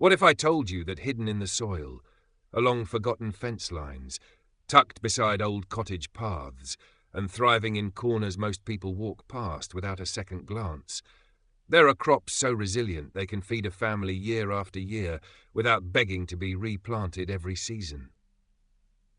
What if I told you that hidden in the soil, along forgotten fence lines, tucked beside old cottage paths, and thriving in corners most people walk past without a second glance, there are crops so resilient they can feed a family year after year without begging to be replanted every season?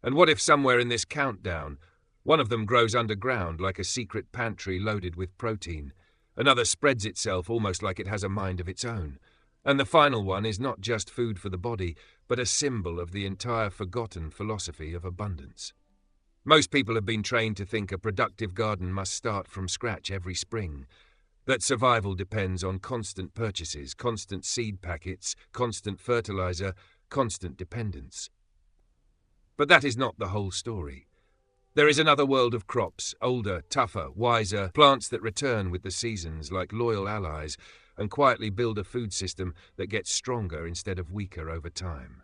And what if somewhere in this countdown, one of them grows underground like a secret pantry loaded with protein, another spreads itself almost like it has a mind of its own, and the final one is not just food for the body, but a symbol of the entire forgotten philosophy of abundance? Most people have been trained to think a productive garden must start from scratch every spring, that survival depends on constant purchases, constant seed packets, constant fertilizer, constant dependence. But that is not the whole story. There is another world of crops, older, tougher, wiser, plants that return with the seasons like loyal allies and quietly build a food system that gets stronger instead of weaker over time.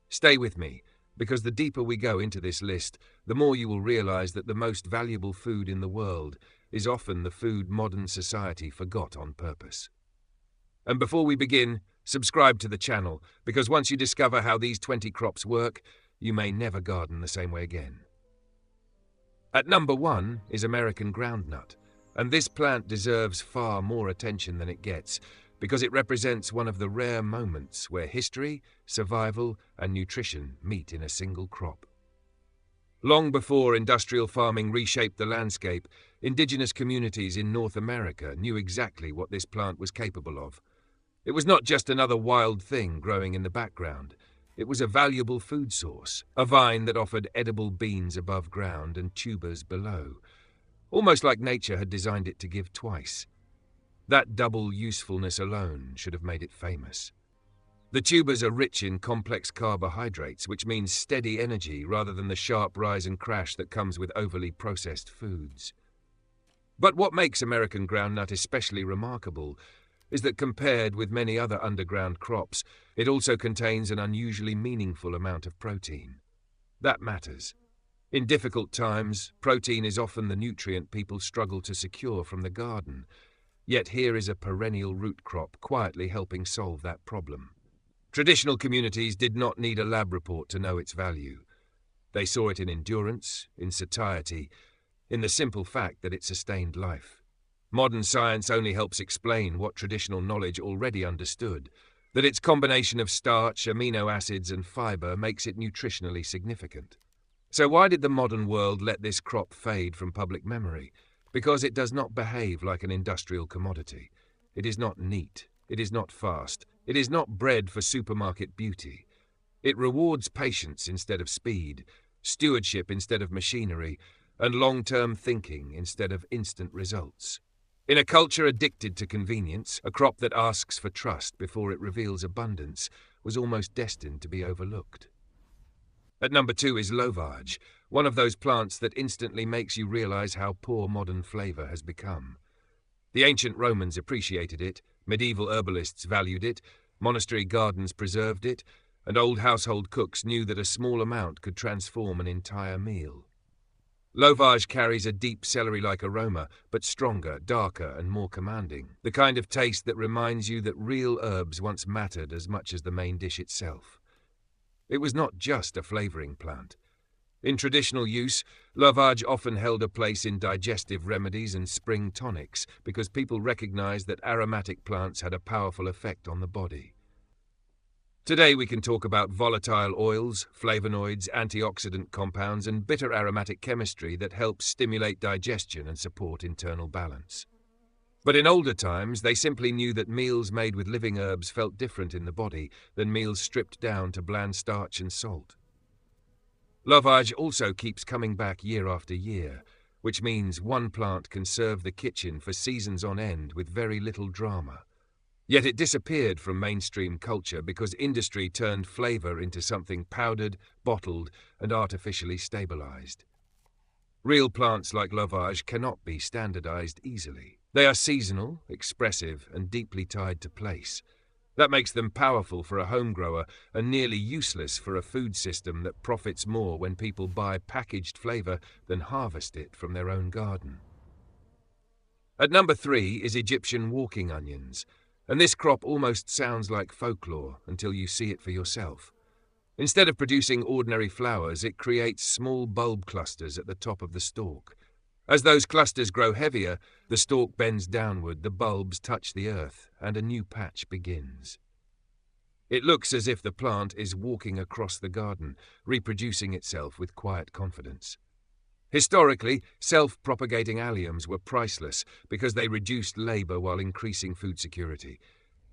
Stay with me, because the deeper we go into this list, the more you will realize that the most valuable food in the world is often the food modern society forgot on purpose. And before we begin, subscribe to the channel, because once you discover how these 20 crops work, you may never garden the same way again. At number 1 is American Groundnut, and this plant deserves far more attention than it gets, because it represents one of the rare moments where history, survival, and nutrition meet in a single crop. Long before industrial farming reshaped the landscape, indigenous communities in North America knew exactly what this plant was capable of. It was not just another wild thing growing in the background. It was a valuable food source, a vine that offered edible beans above ground and tubers below, almost like nature had designed it to give twice. That double usefulness alone should have made it famous. The tubers are rich in complex carbohydrates, which means steady energy rather than the sharp rise and crash that comes with overly processed foods. But what makes American groundnut especially remarkable is that compared with many other underground crops, it also contains an unusually meaningful amount of protein. That matters. In difficult times, protein is often the nutrient people struggle to secure from the garden. Yet here is a perennial root crop quietly helping solve that problem. Traditional communities did not need a lab report to know its value. They saw it in endurance, in satiety, in the simple fact that it sustained life. Modern science only helps explain what traditional knowledge already understood, that its combination of starch, amino acids, and fiber makes it nutritionally significant. So why did the modern world let this crop fade from public memory? Because it does not behave like an industrial commodity. It is not neat. It is not fast. It is not bred for supermarket beauty. It rewards patience instead of speed, stewardship instead of machinery, and long-term thinking instead of instant results. In a culture addicted to convenience, a crop that asks for trust before it reveals abundance was almost destined to be overlooked. At number 2 is Lovage, one of those plants that instantly makes you realize how poor modern flavor has become. The ancient Romans appreciated it, medieval herbalists valued it, monastery gardens preserved it, and old household cooks knew that a small amount could transform an entire meal. Lovage carries a deep celery-like aroma, but stronger, darker, and more commanding, the kind of taste that reminds you that real herbs once mattered as much as the main dish itself. It was not just a flavoring plant. In traditional use, Lovage often held a place in digestive remedies and spring tonics because people recognized that aromatic plants had a powerful effect on the body. Today we can talk about volatile oils, flavonoids, antioxidant compounds, and bitter aromatic chemistry that helps stimulate digestion and support internal balance. But in older times, they simply knew that meals made with living herbs felt different in the body than meals stripped down to bland starch and salt. Lovage also keeps coming back year after year, which means one plant can serve the kitchen for seasons on end with very little drama. Yet it disappeared from mainstream culture because industry turned flavor into something powdered, bottled, and artificially stabilized. Real plants like Lovage cannot be standardized easily. They are seasonal, expressive, and deeply tied to place. That makes them powerful for a home grower and nearly useless for a food system that profits more when people buy packaged flavor than harvest it from their own garden. At number 3 is Egyptian walking onions. And this crop almost sounds like folklore until you see it for yourself. Instead of producing ordinary flowers, it creates small bulb clusters at the top of the stalk. As those clusters grow heavier, the stalk bends downward, the bulbs touch the earth, and a new patch begins. It looks as if the plant is walking across the garden, reproducing itself with quiet confidence. Historically, self-propagating alliums were priceless because they reduced labor while increasing food security.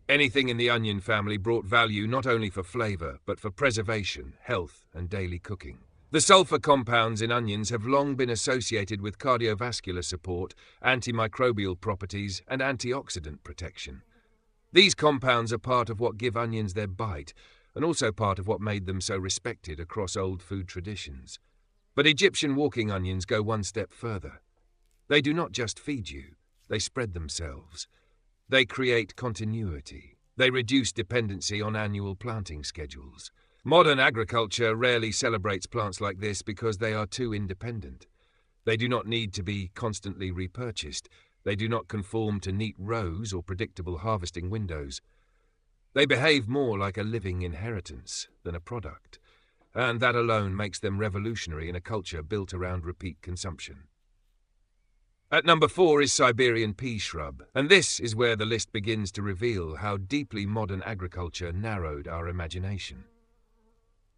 Anything in the onion family brought value not only for flavor, but for preservation, health, and daily cooking. The sulfur compounds in onions have long been associated with cardiovascular support, antimicrobial properties, and antioxidant protection. These compounds are part of what give onions their bite, and also part of what made them so respected across old food traditions. But Egyptian walking onions go one step further. They do not just feed you, they spread themselves. They create continuity. They reduce dependency on annual planting schedules. Modern agriculture rarely celebrates plants like this because they are too independent. They do not need to be constantly repurchased. They do not conform to neat rows or predictable harvesting windows. They behave more like a living inheritance than a product, and that alone makes them revolutionary in a culture built around repeat consumption. At number 4 is Siberian pea shrub, and this is where the list begins to reveal how deeply modern agriculture narrowed our imagination.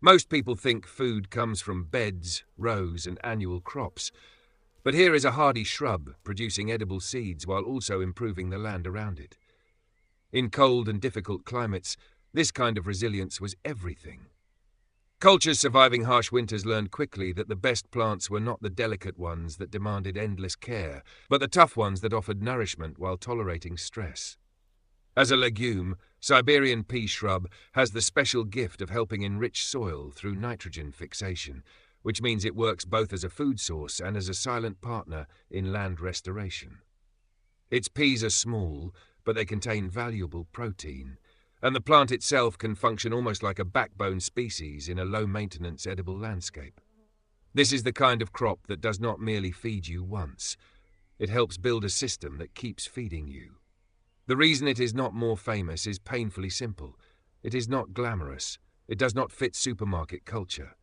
Most people think food comes from beds, rows, and annual crops, but here is a hardy shrub producing edible seeds while also improving the land around it. In cold and difficult climates, this kind of resilience was everything. Cultures surviving harsh winters learned quickly that the best plants were not the delicate ones that demanded endless care, but the tough ones that offered nourishment while tolerating stress. As a legume, Siberian pea shrub has the special gift of helping enrich soil through nitrogen fixation, which means it works both as a food source and as a silent partner in land restoration. Its peas are small, but they contain valuable protein, and the plant itself can function almost like a backbone species in a low-maintenance edible landscape. This is the kind of crop that does not merely feed you once. It helps build a system that keeps feeding you. The reason it is not more famous is painfully simple. It is not glamorous. It does not fit supermarket culture.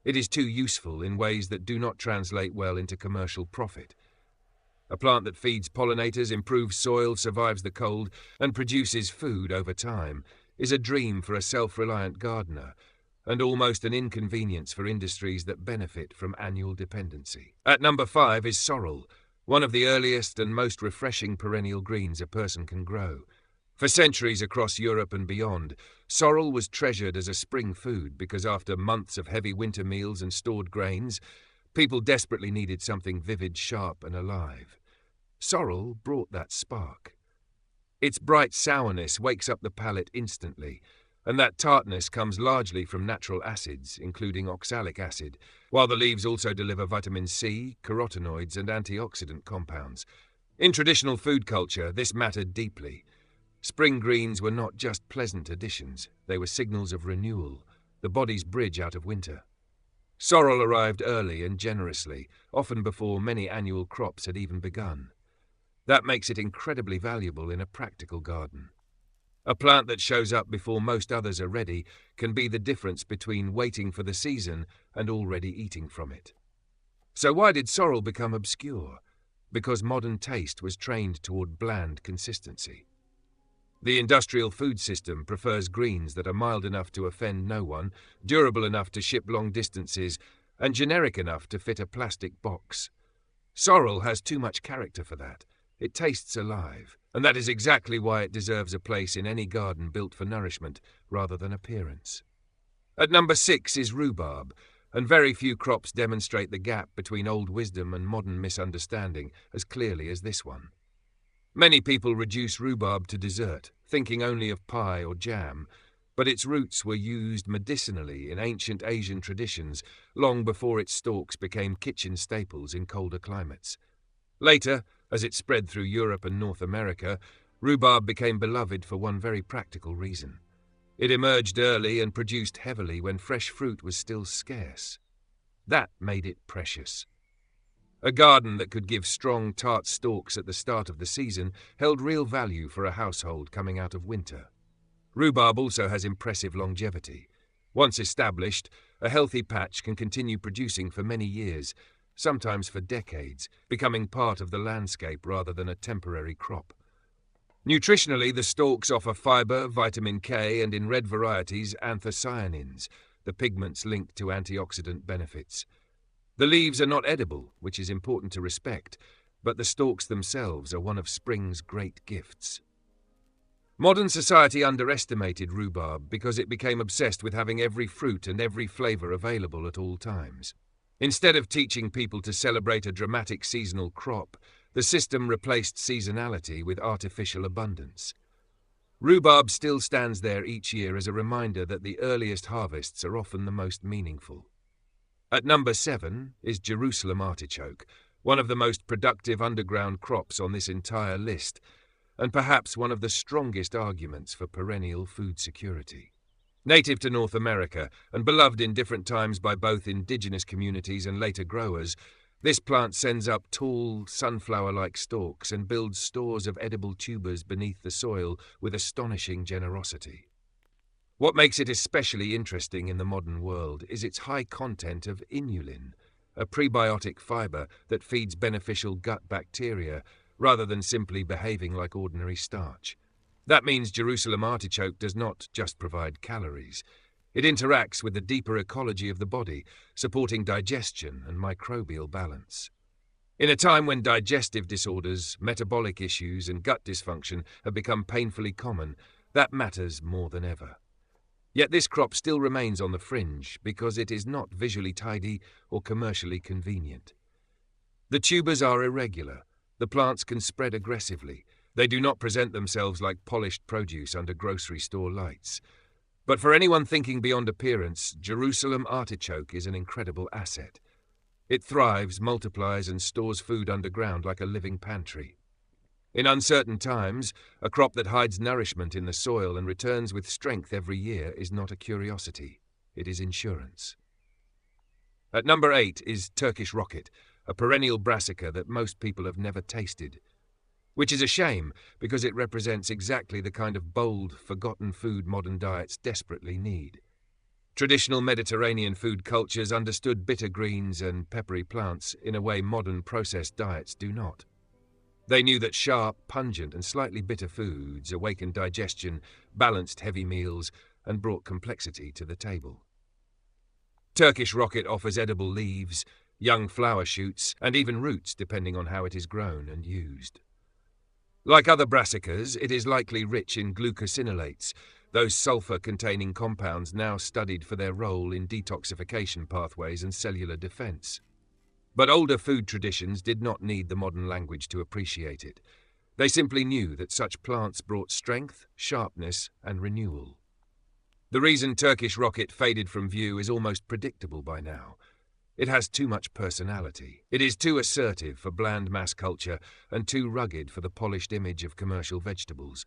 It is too useful in ways that do not translate well into commercial profit. A plant that feeds pollinators, improves soil, survives the cold, and produces food over time is a dream for a self-reliant gardener, and almost an inconvenience for industries that benefit from annual dependency. At number 5 is sorrel, one of the earliest and most refreshing perennial greens a person can grow. For centuries across Europe and beyond, sorrel was treasured as a spring food because after months of heavy winter meals and stored grains, people desperately needed something vivid, sharp, and alive. Sorrel brought that spark. Its bright sourness wakes up the palate instantly, and that tartness comes largely from natural acids, including oxalic acid, while the leaves also deliver vitamin C, carotenoids, and antioxidant compounds. In traditional food culture, this mattered deeply. Spring greens were not just pleasant additions, they were signals of renewal, the body's bridge out of winter. Sorrel arrived early and generously, often before many annual crops had even begun. That makes it incredibly valuable in a practical garden. A plant that shows up before most others are ready can be the difference between waiting for the season and already eating from it. So why did sorrel become obscure? Because modern taste was trained toward bland consistency. The industrial food system prefers greens that are mild enough to offend no one, durable enough to ship long distances, and generic enough to fit a plastic box. Sorrel has too much character for that. It tastes alive, and that is exactly why it deserves a place in any garden built for nourishment rather than appearance. At number 6 is rhubarb, and very few crops demonstrate the gap between old wisdom and modern misunderstanding as clearly as this one. Many people reduce rhubarb to dessert, thinking only of pie or jam, but its roots were used medicinally in ancient Asian traditions long before its stalks became kitchen staples in colder climates. Later, as it spread through Europe and North America, rhubarb became beloved for one very practical reason. It emerged early and produced heavily when fresh fruit was still scarce. That made it precious. A garden that could give strong, tart stalks at the start of the season held real value for a household coming out of winter. Rhubarb also has impressive longevity. Once established, a healthy patch can continue producing for many years, sometimes for decades, becoming part of the landscape rather than a temporary crop. Nutritionally, the stalks offer fiber, vitamin K, and in red varieties, anthocyanins, the pigments linked to antioxidant benefits. The leaves are not edible, which is important to respect, but the stalks themselves are one of spring's great gifts. Modern society underestimated rhubarb because it became obsessed with having every fruit and every flavour available at all times. Instead of teaching people to celebrate a dramatic seasonal crop, the system replaced seasonality with artificial abundance. Rhubarb still stands there each year as a reminder that the earliest harvests are often the most meaningful. At number 7 is Jerusalem artichoke, one of the most productive underground crops on this entire list, and perhaps one of the strongest arguments for perennial food security. Native to North America and beloved in different times by both indigenous communities and later growers, this plant sends up tall, sunflower-like stalks and builds stores of edible tubers beneath the soil with astonishing generosity. What makes it especially interesting in the modern world is its high content of inulin, a prebiotic fiber that feeds beneficial gut bacteria rather than simply behaving like ordinary starch. That means Jerusalem artichoke does not just provide calories. It interacts with the deeper ecology of the body, supporting digestion and microbial balance. In a time when digestive disorders, metabolic issues, and gut dysfunction have become painfully common, that matters more than ever. Yet this crop still remains on the fringe because it is not visually tidy or commercially convenient. The tubers are irregular. The plants can spread aggressively. They do not present themselves like polished produce under grocery store lights. But for anyone thinking beyond appearance, Jerusalem artichoke is an incredible asset. It thrives, multiplies, and stores food underground like a living pantry. In uncertain times, a crop that hides nourishment in the soil and returns with strength every year is not a curiosity. It is insurance. At number 8 is Turkish rocket, a perennial brassica that most people have never tasted. Which is a shame, because it represents exactly the kind of bold, forgotten food modern diets desperately need. Traditional Mediterranean food cultures understood bitter greens and peppery plants in a way modern processed diets do not. They knew that sharp, pungent, and slightly bitter foods awakened digestion, balanced heavy meals, and brought complexity to the table. Turkish rocket offers edible leaves, young flower shoots, and even roots depending on how it is grown and used. Like other brassicas, it is likely rich in glucosinolates, those sulfur-containing compounds now studied for their role in detoxification pathways and cellular defense. But older food traditions did not need the modern language to appreciate it. They simply knew that such plants brought strength, sharpness, and renewal. The reason Turkish rocket faded from view is almost predictable by now. It has too much personality. It is too assertive for bland mass culture and too rugged for the polished image of commercial vegetables.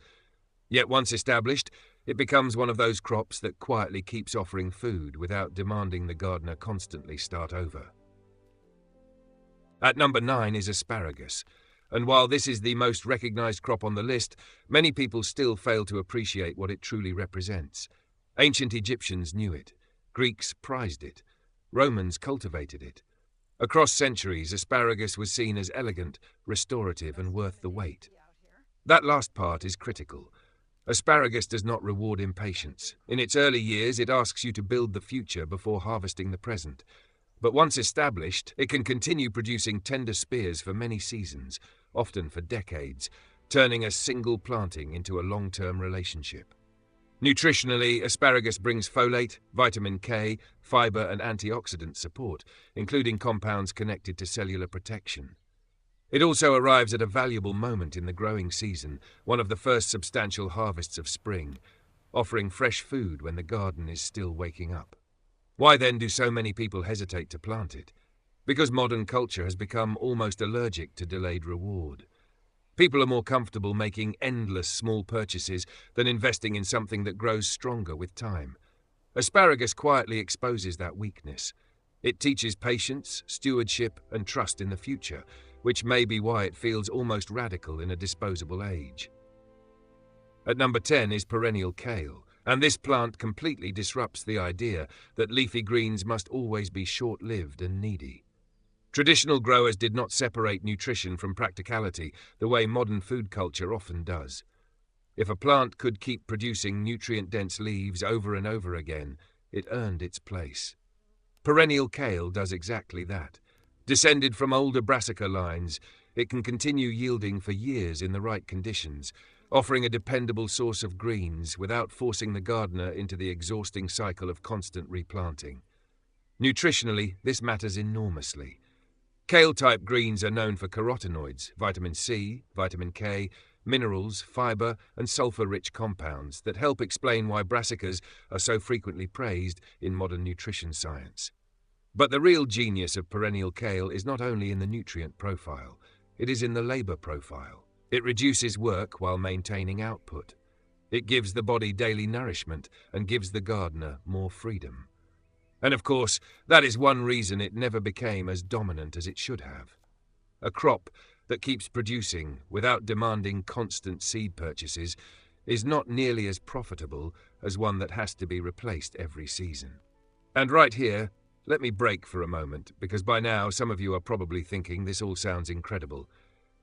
Yet once established, it becomes one of those crops that quietly keeps offering food without demanding the gardener constantly start over. At number 9 is asparagus, and while this is the most recognized crop on the list, many people still fail to appreciate what it truly represents. Ancient Egyptians knew it. Greeks prized it. Romans cultivated it. Across centuries, asparagus was seen as elegant, restorative, and worth the wait. That last part is critical. Asparagus does not reward impatience. In its early years, it asks you to build the future before harvesting the present. But once established, it can continue producing tender spears for many seasons, often for decades, turning a single planting into a long-term relationship. Nutritionally, asparagus brings folate, vitamin K, fiber, and antioxidant support, including compounds connected to cellular protection. It also arrives at a valuable moment in the growing season, one of the first substantial harvests of spring, offering fresh food when the garden is still waking up. Why then do so many people hesitate to plant it? Because modern culture has become almost allergic to delayed reward. People are more comfortable making endless small purchases than investing in something that grows stronger with time. Asparagus quietly exposes that weakness. It teaches patience, stewardship, and trust in the future, which may be why it feels almost radical in a disposable age. At number 10 is perennial kale, and this plant completely disrupts the idea that leafy greens must always be short-lived and needy. Traditional growers did not separate nutrition from practicality the way modern food culture often does. If a plant could keep producing nutrient-dense leaves over and over again, it earned its place. Perennial kale does exactly that. Descended from older brassica lines, it can continue yielding for years in the right conditions, offering a dependable source of greens without forcing the gardener into the exhausting cycle of constant replanting. Nutritionally, this matters enormously. Kale-type greens are known for carotenoids, vitamin C, vitamin K, minerals, fiber, and sulfur-rich compounds that help explain why brassicas are so frequently praised in modern nutrition science. But the real genius of perennial kale is not only in the nutrient profile, it is in the labor profile. It reduces work while maintaining output. It gives the body daily nourishment and gives the gardener more freedom. And of course, that is one reason it never became as dominant as it should have. A crop that keeps producing without demanding constant seed purchases is not nearly as profitable as one that has to be replaced every season. And right here, let me break for a moment, because by now some of you are probably thinking this all sounds incredible.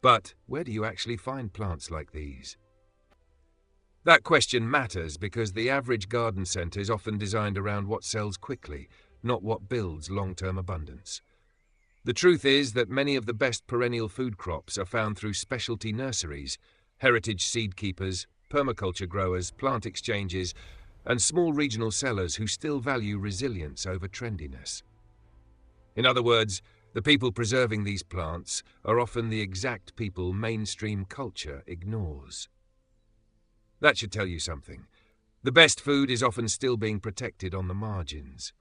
But where do you actually find plants like these? That question matters because the average garden centre is often designed around what sells quickly, not what builds long-term abundance. The truth is that many of the best perennial food crops are found through specialty nurseries, heritage seed keepers, permaculture growers, plant exchanges, and small regional sellers who still value resilience over trendiness. In other words, the people preserving these plants are often the exact people mainstream culture ignores. That should tell you something. The best food is often still being protected on the margins.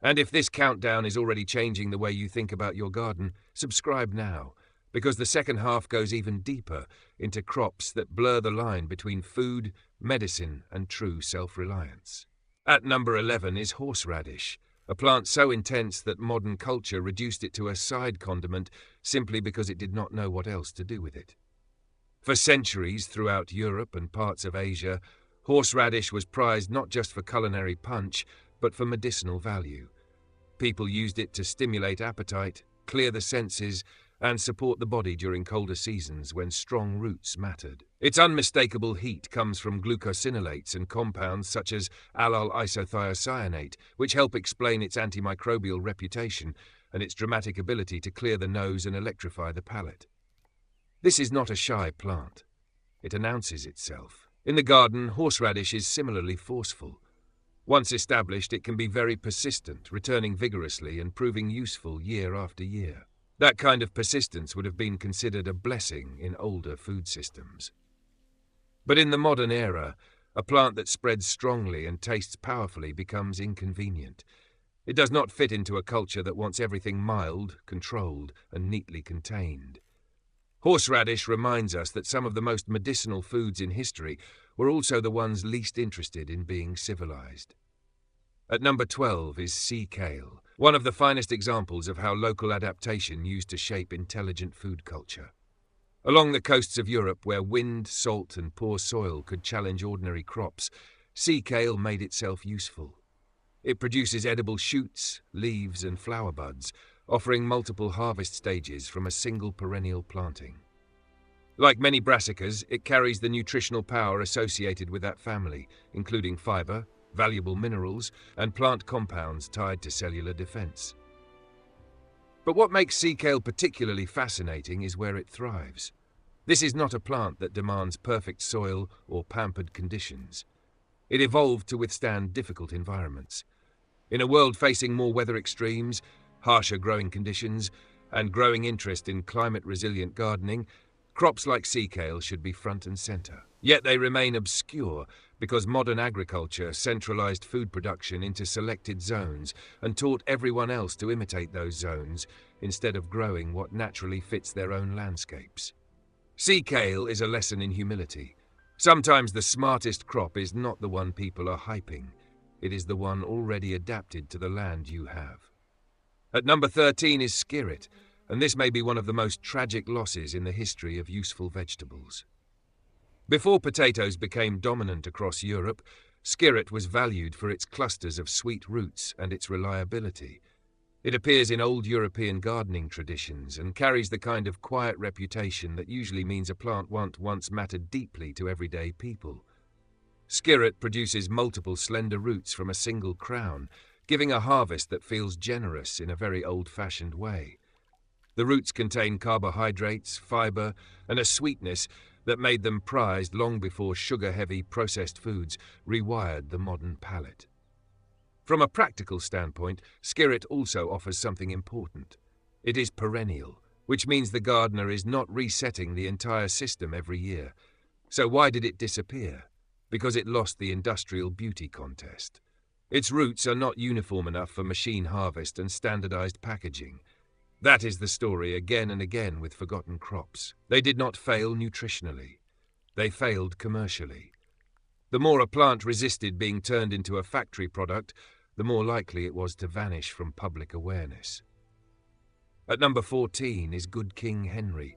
And if this countdown is already changing the way you think about your garden, subscribe now, because the second half goes even deeper into crops that blur the line between food, medicine, and true self-reliance. At number 11 is horseradish, a plant so intense that modern culture reduced it to a side condiment simply because it did not know what else to do with it. For centuries throughout Europe and parts of Asia, horseradish was prized not just for culinary punch, but for medicinal value. People used it to stimulate appetite, clear the senses, and support the body during colder seasons when strong roots mattered. Its unmistakable heat comes from glucosinolates and compounds such as allyl isothiocyanate, which help explain its antimicrobial reputation and its dramatic ability to clear the nose and electrify the palate. This is not a shy plant. It announces itself. In the garden, horseradish is similarly forceful. Once established, it can be very persistent, returning vigorously and proving useful year after year. That kind of persistence would have been considered a blessing in older food systems. But in the modern era, a plant that spreads strongly and tastes powerfully becomes inconvenient. It does not fit into a culture that wants everything mild, controlled, and neatly contained. Horseradish reminds us that some of the most medicinal foods in history were also the ones least interested in being civilized. At number 12 is sea kale, one of the finest examples of how local adaptation used to shape intelligent food culture. Along the coasts of Europe, where wind, salt, and poor soil could challenge ordinary crops, sea kale made itself useful. It produces edible shoots, leaves, and flower buds, offering multiple harvest stages from a single perennial planting. Like many brassicas, it carries the nutritional power associated with that family, including fiber, valuable minerals, and plant compounds tied to cellular defense. But what makes sea kale particularly fascinating is where it thrives. This is not a plant that demands perfect soil or pampered conditions. It evolved to withstand difficult environments. In a world facing more weather extremes, harsher growing conditions, and growing interest in climate-resilient gardening, crops like sea kale should be front and center. Yet they remain obscure because modern agriculture centralized food production into selected zones and taught everyone else to imitate those zones instead of growing what naturally fits their own landscapes. Sea kale is a lesson in humility. Sometimes the smartest crop is not the one people are hyping. It is the one already adapted to the land you have. At number 13 is skirret, and this may be one of the most tragic losses in the history of useful vegetables. Before potatoes became dominant across Europe, skirret was valued for its clusters of sweet roots and its reliability. It appears in old European gardening traditions and carries the kind of quiet reputation that usually means a plant once mattered deeply to everyday people. Skirret produces multiple slender roots from a single crown, giving a harvest that feels generous in a very old-fashioned way. The roots contain carbohydrates, fiber, and a sweetness that made them prized long before sugar-heavy processed foods rewired the modern palate. From a practical standpoint, skirret also offers something important. It is perennial, which means the gardener is not resetting the entire system every year. So why did it disappear? Because it lost the industrial beauty contest. Its roots are not uniform enough for machine harvest and standardized packaging. That is the story again and again with forgotten crops. They did not fail nutritionally. They failed commercially. The more a plant resisted being turned into a factory product, the more likely it was to vanish from public awareness. At number 14 is Good King Henry,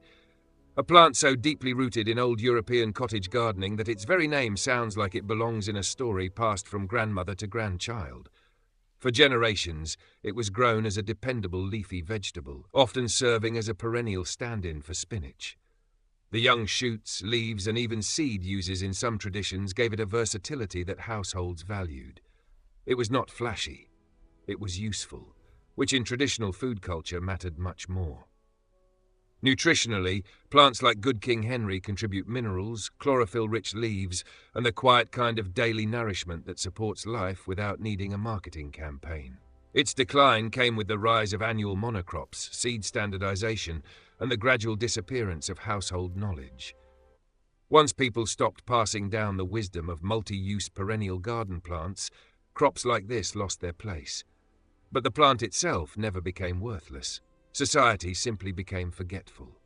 a plant so deeply rooted in old European cottage gardening that its very name sounds like it belongs in a story passed from grandmother to grandchild. For generations, it was grown as a dependable leafy vegetable, often serving as a perennial stand-in for spinach. The young shoots, leaves, and even seed uses in some traditions gave it a versatility that households valued. It was not flashy. It was useful, which in traditional food culture mattered much more. Nutritionally, plants like Good King Henry contribute minerals, chlorophyll-rich leaves, and the quiet kind of daily nourishment that supports life without needing a marketing campaign. Its decline came with the rise of annual monocrops, seed standardization, and the gradual disappearance of household knowledge. Once people stopped passing down the wisdom of multi-use perennial garden plants, crops like this lost their place. But the plant itself never became worthless. Society simply became forgetful.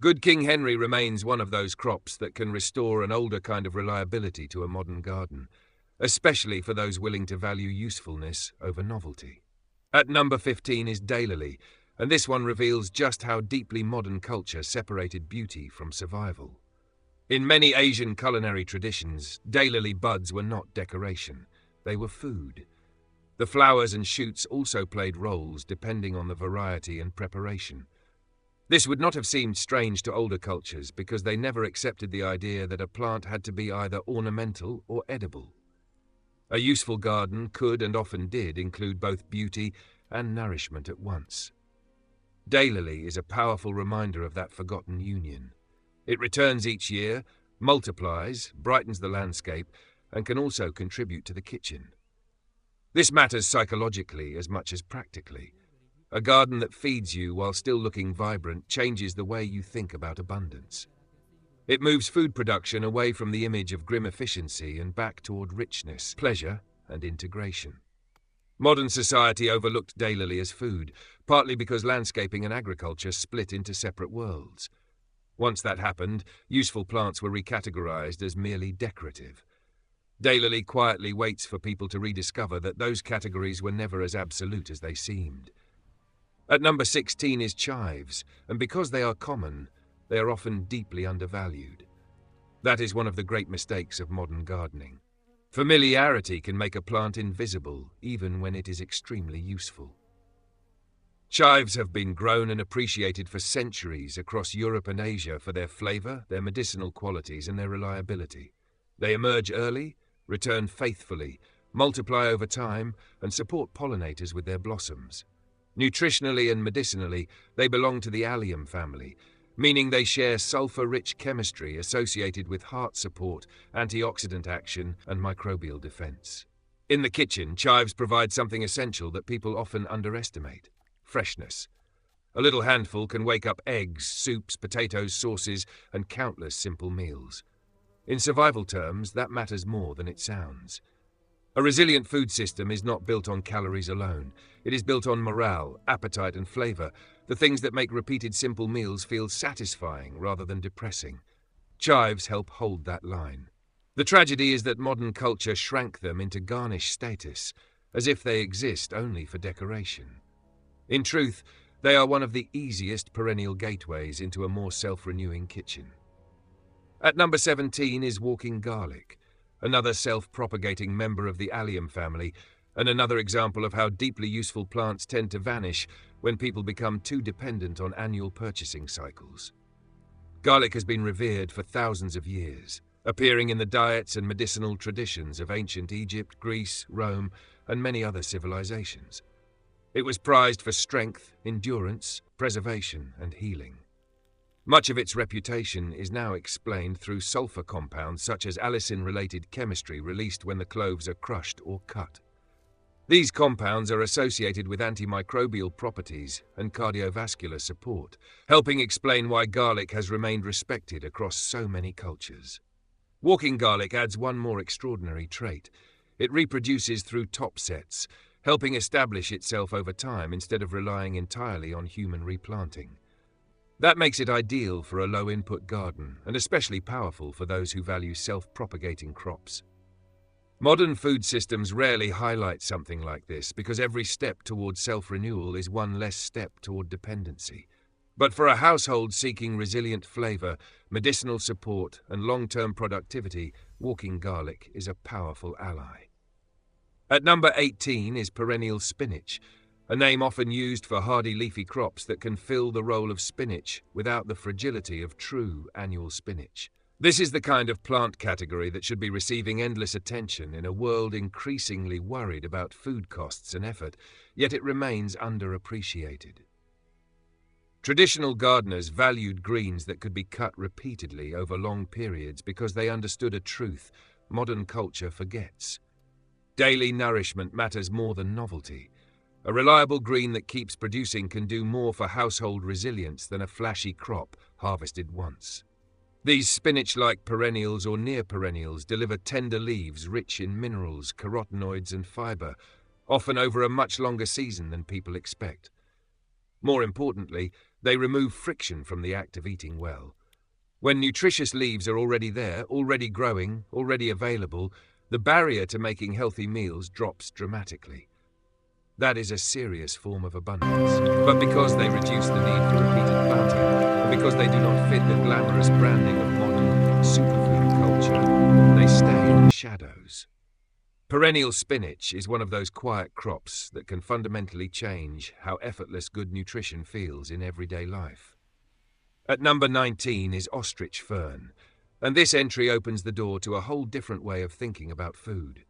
Good King Henry remains one of those crops that can restore an older kind of reliability to a modern garden, especially for those willing to value usefulness over novelty. At number 15 is daylily, and this one reveals just how deeply modern culture separated beauty from survival. In many Asian culinary traditions, daylily buds were not decoration, they were food. The flowers and shoots also played roles depending on the variety and preparation. This would not have seemed strange to older cultures because they never accepted the idea that a plant had to be either ornamental or edible. A useful garden could and often did include both beauty and nourishment at once. Daylily is a powerful reminder of that forgotten union. It returns each year, multiplies, brightens the landscape, and can also contribute to the kitchen. This matters psychologically as much as practically. A garden that feeds you while still looking vibrant changes the way you think about abundance. It moves food production away from the image of grim efficiency and back toward richness, pleasure, and integration. Modern society overlooked daylily as food, partly because landscaping and agriculture split into separate worlds. Once that happened, useful plants were recategorized as merely decorative. Daylily quietly waits for people to rediscover that those categories were never as absolute as they seemed. At number 16 is chives, and because they are common, they are often deeply undervalued. That is one of the great mistakes of modern gardening. Familiarity can make a plant invisible, even when it is extremely useful. Chives have been grown and appreciated for centuries across Europe and Asia for their flavor, their medicinal qualities, and their reliability. They emerge early, return faithfully, multiply over time, and support pollinators with their blossoms. Nutritionally and medicinally, they belong to the allium family, meaning they share sulfur-rich chemistry associated with heart support, antioxidant action, and microbial defense. In the kitchen, chives provide something essential that people often underestimate: freshness. A little handful can wake up eggs, soups, potatoes, sauces, and countless simple meals. In survival terms, that matters more than it sounds. A resilient food system is not built on calories alone. It is built on morale, appetite, and flavor, the things that make repeated simple meals feel satisfying rather than depressing. Chives help hold that line. The tragedy is that modern culture shrank them into garnish status, as if they exist only for decoration. In truth, they are one of the easiest perennial gateways into a more self-renewing kitchen. At number 17 is walking garlic, another self-propagating member of the allium family, and another example of how deeply useful plants tend to vanish when people become too dependent on annual purchasing cycles. Garlic has been revered for thousands of years, appearing in the diets and medicinal traditions of ancient Egypt, Greece, Rome, and many other civilizations. It was prized for strength, endurance, preservation, and healing. Much of its reputation is now explained through sulfur compounds such as allicin-related chemistry released when the cloves are crushed or cut. These compounds are associated with antimicrobial properties and cardiovascular support, helping explain why garlic has remained respected across so many cultures. Walking garlic adds one more extraordinary trait. It reproduces through top sets, helping establish itself over time instead of relying entirely on human replanting. That makes it ideal for a low-input garden, and especially powerful for those who value self-propagating crops. Modern food systems rarely highlight something like this because every step toward self-renewal is one less step toward dependency. But for a household seeking resilient flavor, medicinal support, and long-term productivity, walking garlic is a powerful ally. At number 18 is perennial spinach, a name often used for hardy leafy crops that can fill the role of spinach without the fragility of true annual spinach. This is the kind of plant category that should be receiving endless attention in a world increasingly worried about food costs and effort, yet it remains underappreciated. Traditional gardeners valued greens that could be cut repeatedly over long periods because they understood a truth modern culture forgets. Daily nourishment matters more than novelty. A reliable green that keeps producing can do more for household resilience than a flashy crop harvested once. These spinach-like perennials or near-perennials deliver tender leaves rich in minerals, carotenoids and fiber, often over a much longer season than people expect. More importantly, they remove friction from the act of eating well. When nutritious leaves are already there, already growing, already available, the barrier to making healthy meals drops dramatically. That is a serious form of abundance, but because they reduce the need for repeated planting, and because they do not fit the glamorous branding of modern superfood culture, they stay in the shadows. Perennial spinach is one of those quiet crops that can fundamentally change how effortless good nutrition feels in everyday life. At number 19 is ostrich fern, and this entry opens the door to a whole different way of thinking about food.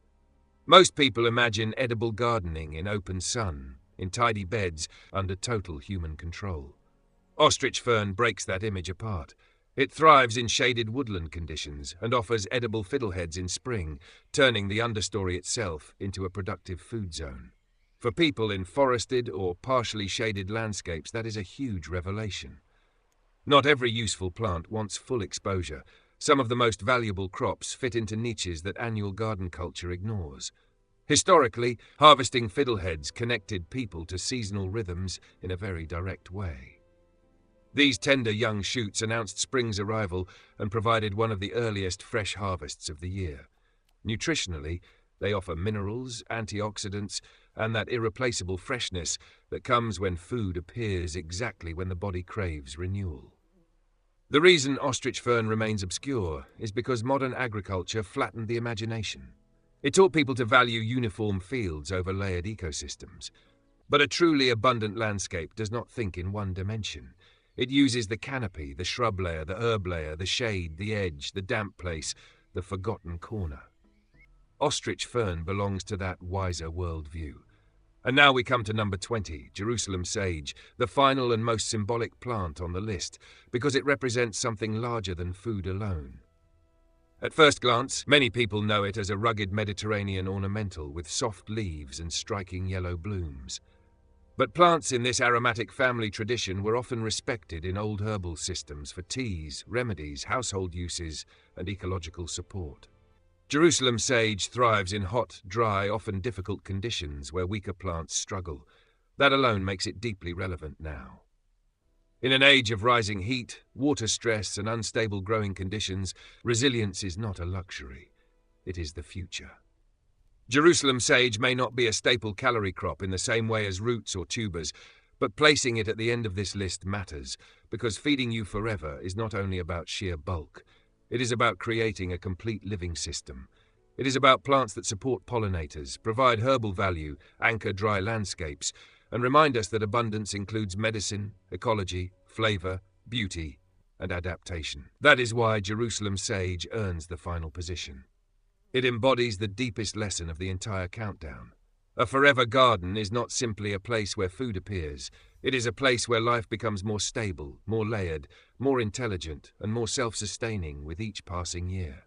Most people imagine edible gardening in open sun, in tidy beds, under total human control. Ostrich fern breaks that image apart. It thrives in shaded woodland conditions and offers edible fiddleheads in spring, turning the understory itself into a productive food zone. For people in forested or partially shaded landscapes, that is a huge revelation. Not every useful plant wants full exposure. Some of the most valuable crops fit into niches that annual garden culture ignores. Historically, harvesting fiddleheads connected people to seasonal rhythms in a very direct way. These tender young shoots announced spring's arrival and provided one of the earliest fresh harvests of the year. Nutritionally, they offer minerals, antioxidants, and that irreplaceable freshness that comes when food appears exactly when the body craves renewal. The reason ostrich fern remains obscure is because modern agriculture flattened the imagination. It taught people to value uniform fields over layered ecosystems. But a truly abundant landscape does not think in one dimension. It uses the canopy, the shrub layer, the herb layer, the shade, the edge, the damp place, the forgotten corner. Ostrich fern belongs to that wiser worldview. And now we come to number 20, Jerusalem sage, the final and most symbolic plant on the list, because it represents something larger than food alone. At first glance, many people know it as a rugged Mediterranean ornamental with soft leaves and striking yellow blooms. But plants in this aromatic family tradition were often respected in old herbal systems for teas, remedies, household uses, and ecological support. Jerusalem sage thrives in hot, dry, often difficult conditions where weaker plants struggle. That alone makes it deeply relevant now. In an age of rising heat, water stress, and unstable growing conditions, resilience is not a luxury. It is the future. Jerusalem sage may not be a staple calorie crop in the same way as roots or tubers, But placing it at the end of this list matters, because feeding you forever is not only about sheer bulk. It is about creating a complete living system. It is about plants that support pollinators, provide herbal value, anchor dry landscapes, and remind us that abundance includes medicine, ecology, flavor, beauty, and adaptation. That is why Jerusalem sage earns the final position. It embodies the deepest lesson of the entire countdown. A forever garden is not simply a place where food appears. It is a place where life becomes more stable, more layered, more intelligent, and more self-sustaining with each passing year.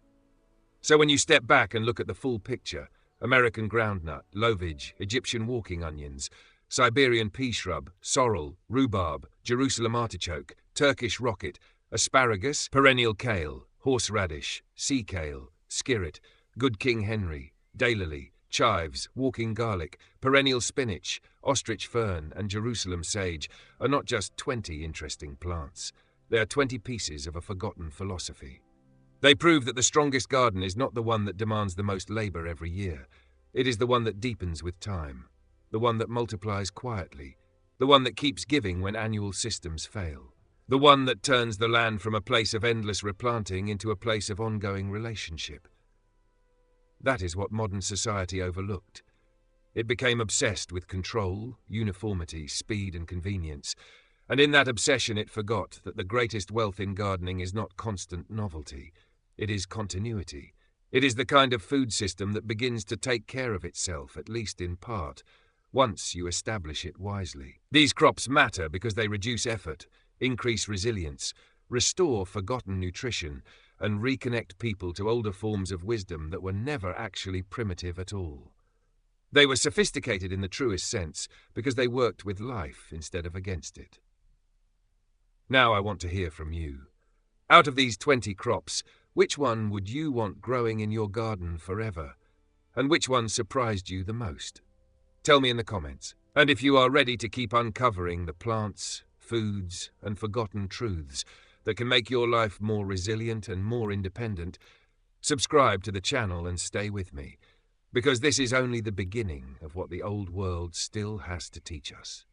So when you step back and look at the full picture, American groundnut, Lovage, Egyptian walking onions, Siberian pea shrub, sorrel, rhubarb, Jerusalem artichoke, Turkish rocket, asparagus, perennial kale, horseradish, sea kale, skirret, good King Henry, daylily, chives, walking garlic, perennial spinach, ostrich fern, and Jerusalem sage are not just 20 interesting plants. They are 20 pieces of a forgotten philosophy. They prove that the strongest garden is not the one that demands the most labor every year. It is the one that deepens with time, the one that multiplies quietly, the one that keeps giving when annual systems fail, the one that turns the land from a place of endless replanting into a place of ongoing relationship. That is what modern society overlooked. It became obsessed with control, uniformity, speed, and convenience, and in that obsession it forgot that the greatest wealth in gardening is not constant novelty. It is continuity. It is the kind of food system that begins to take care of itself, at least in part, once you establish it wisely. These crops matter because they reduce effort, increase resilience, restore forgotten nutrition, and reconnect people to older forms of wisdom that were never actually primitive at all. They were sophisticated in the truest sense because they worked with life instead of against it. Now I want to hear from you. Out of these 20 crops, which one would you want growing in your garden forever? And which one surprised you the most? Tell me in the comments. And if you are ready to keep uncovering the plants, foods, and forgotten truths that can make your life more resilient and more independent, subscribe to the channel and stay with me, because this is only the beginning of what the old world still has to teach us.